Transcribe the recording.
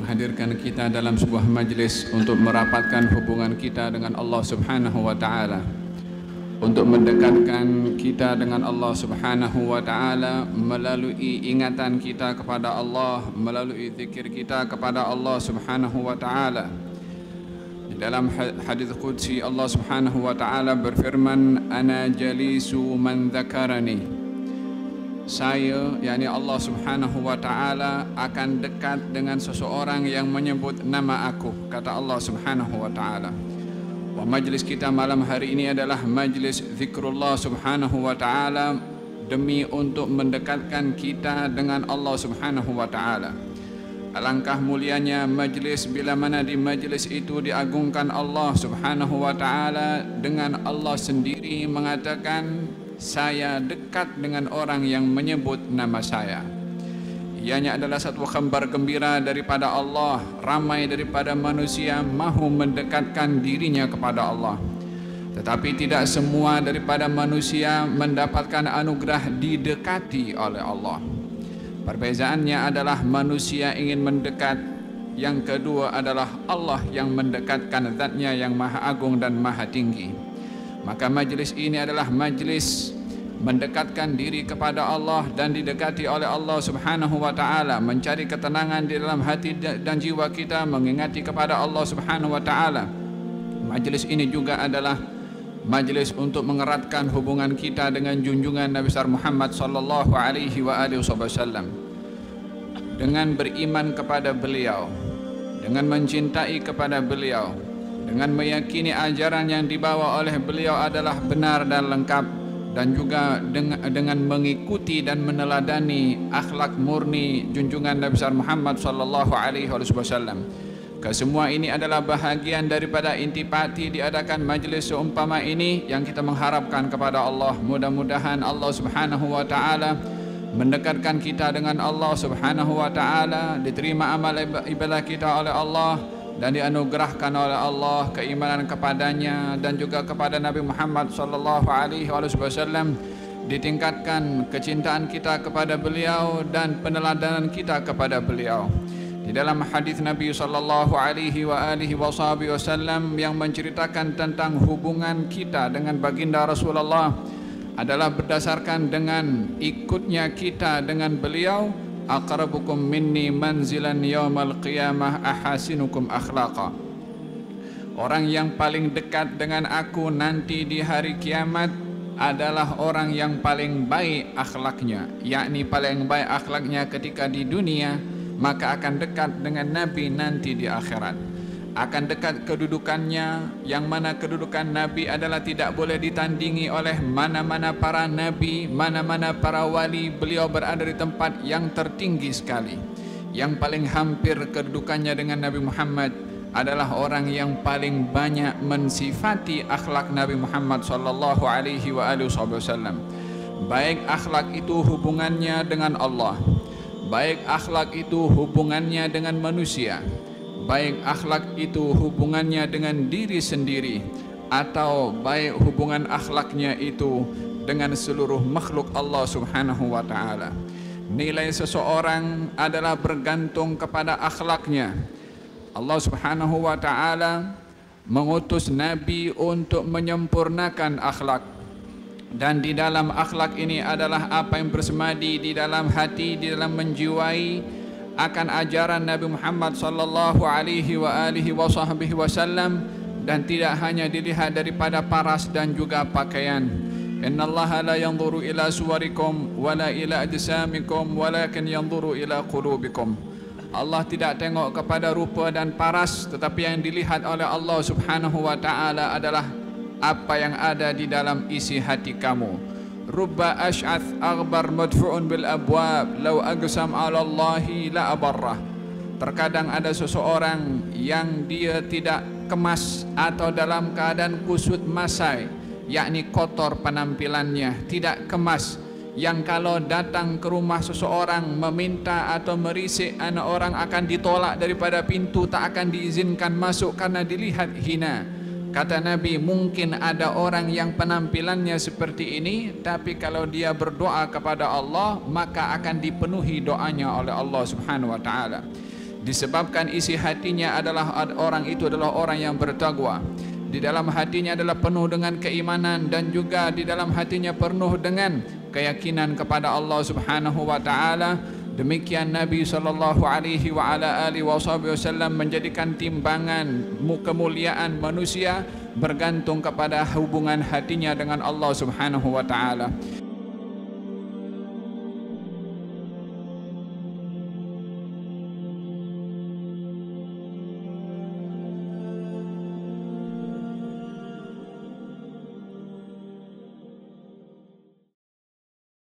menghadirkan kita dalam sebuah majlis untuk merapatkan hubungan kita dengan Allah Subhanahu wa taala, untuk mendekatkan kita dengan Allah Subhanahu wa taala melalui ingatan kita kepada Allah, melalui zikir kita kepada Allah Subhanahu wa taala. Di dalam hadis qudsi Allah Subhanahu wa taala berfirman, ana jalisu man dzakarani. Saya, yakni Allah Subhanahu wa taala, akan dekat dengan seseorang yang menyebut nama aku, kata Allah Subhanahu wa taala. Wa majlis kita malam hari ini adalah majlis zikrullah Subhanahu wa taala, demi untuk mendekatkan kita dengan Allah Subhanahu wa taala. Alangkah mulianya majlis bila mana di majlis itu diagungkan Allah Subhanahu wa taala, dengan Allah sendiri mengatakan, saya dekat dengan orang yang menyebut nama saya. Ianya adalah satu kabar gembira daripada Allah. Ramai daripada manusia mahu mendekatkan dirinya kepada Allah, tetapi tidak semua daripada manusia mendapatkan anugerah didekati oleh Allah. Perbezaannya adalah manusia ingin mendekat, yang kedua adalah Allah yang mendekatkan zatnya yang maha agung dan maha tinggi. Maka majlis ini adalah majlis mendekatkan diri kepada Allah dan didekati oleh Allah Subhanahu wa taala, mencari ketenangan di dalam hati dan jiwa kita, mengingati kepada Allah Subhanahu wa taala. Majlis ini juga adalah majlis untuk mengeratkan hubungan kita dengan junjungan Nabi besar Muhammad sallallahu alaihi wasallam, dengan beriman kepada beliau, dengan mencintai kepada beliau, dengan meyakini ajaran yang dibawa oleh beliau adalah benar dan lengkap, dan juga dengan mengikuti dan meneladani akhlak murni junjungan Nabi besar Muhammad sallallahu alaihi wasallam. Kesemua ini adalah bahagian daripada intipati diadakan majlis seumpama ini, yang kita mengharapkan kepada Allah, mudah-mudahan Allah Subhanahu wa taala mendekatkan kita dengan Allah Subhanahu wa taala, diterima amal ibadah kita oleh Allah, dan dianugerahkan oleh Allah keimanan kepadanya dan juga kepada Nabi Muhammad sallallahu alaihi wasallam, ditingkatkan kecintaan kita kepada beliau dan peneladanan kita kepada beliau. Di dalam hadis Nabi sallallahu alaihi wasallam yang menceritakan tentang hubungan kita dengan baginda Rasulullah adalah berdasarkan dengan ikutnya kita dengan beliau. Aqrabukum minni manzilan yaumal qiyamah ahasinukum akhlaqa. Orang yang paling dekat dengan aku nanti di hari kiamat adalah orang yang paling baik akhlaknya, yakni paling baik akhlaknya ketika di dunia, maka akan dekat dengan Nabi nanti di akhirat. Akan dekat kedudukannya, yang mana kedudukan Nabi adalah tidak boleh ditandingi oleh mana-mana para Nabi, mana-mana para wali. Beliau berada di tempat yang tertinggi sekali. Yang paling hampir kedudukannya dengan Nabi Muhammad adalah orang yang paling banyak mensifati akhlak Nabi Muhammad sallallahu alaihi wasallam. Baik akhlak itu hubungannya dengan Allah, baik akhlak itu hubungannya dengan manusia, baik akhlak itu hubungannya dengan diri sendiri, atau baik hubungan akhlaknya itu dengan seluruh makhluk Allah Subhanahu wa taala. Nilai seseorang adalah bergantung kepada akhlaknya. Allah Subhanahu wa taala mengutus Nabi untuk menyempurnakan akhlak, dan di dalam akhlak ini adalah apa yang bersemadi di dalam hati, di dalam menjiwai akan ajaran Nabi Muhammad sallallahu alaihi wasallam, dan tidak hanya dilihat daripada paras dan juga pakaian. Innallaha la yanzuru ila suwarikum wala ila ajsamikum walakin yanzuru ila qulubikum. Allah tidak tengok kepada rupa dan paras, tetapi yang dilihat oleh Allah Subhanahu wa taala adalah apa yang ada di dalam isi hati kamu. Rubba ash'ath aghbar madfu'un bil abwab law aqsam 'ala Allahi la abarrah. Terkadang ada seseorang yang dia tidak kemas atau dalam keadaan kusut masai, yakni kotor penampilannya, tidak kemas, yang kalau datang ke rumah seseorang meminta atau merisik, anak orang akan ditolak daripada pintu, tak akan diizinkan masuk karena dilihat hina. Kata Nabi, mungkin ada orang yang penampilannya seperti ini, tapi kalau dia berdoa kepada Allah, maka akan dipenuhi doanya oleh Allah Subhanahu wa taala. disebabkan isi hatinya adalah orang itu adalah orang yang bertakwa. Di dalam hatinya adalah penuh dengan keimanan dan juga di dalam hatinya penuh dengan keyakinan kepada Allah Subhanahu wa taala. Demikian Nabi sallallahu alaihi wa ala alihi wasallam menjadikan timbangan kemuliaan manusia bergantung kepada hubungan hatinya dengan Allah Subhanahu wa taala.